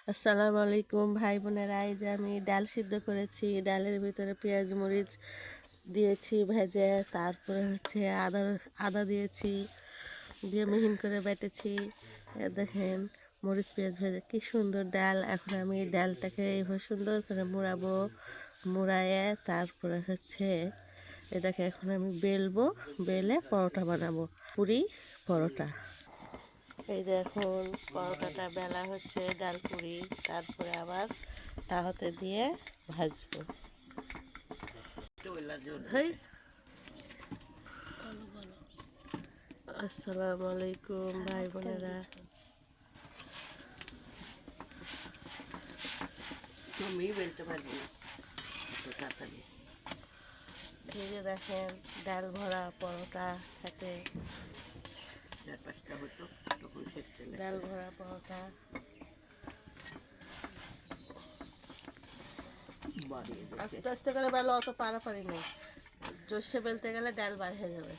আসসালামু আলাইকুম ভাই বোনেরা, এই যে আমি ডাল সিদ্ধ করেছি। ডালের ভিতরে পেঁয়াজ মরিচ দিয়েছি ভেজে, তারপরে আদা আদা দিয়েছি, দিয়ে মিহিন করে বেটেছি। দেখেন, মরিচ পেঁয়াজ ভেজে কি সুন্দর ডাল। এখন আমি এই ডালটাকে এইভাবে সুন্দর করে মুড়াবো। মুড়ায়ে তারপরে এটাকে এখন আমি বেলবো, বেলে পরোটা বানাবো, পুরি পরোটা। এই যে এখন পরোটাটা বেলা হচ্ছে, ডাল পুরি, তারপরে আবার তাওয়াতে দিয়ে ভাজবো। হেই, আসসালামু আলাইকুম ভাই বোনেরা। আমি বেলতে পারবো না এত তাড়াতাড়ি। এই যে দেখেন, ডাল ভরা পরোটা সাথে 4-5টা হতো তখন শেখতে ডাল লাগতো। ভরা পরোটা। বাড়িয়ে দিতে আস্তে আস্তে করে বেলা, অত পারাপারি নেই। জোরসে বেলতে গেলে ডাল বার হয়ে যাবে।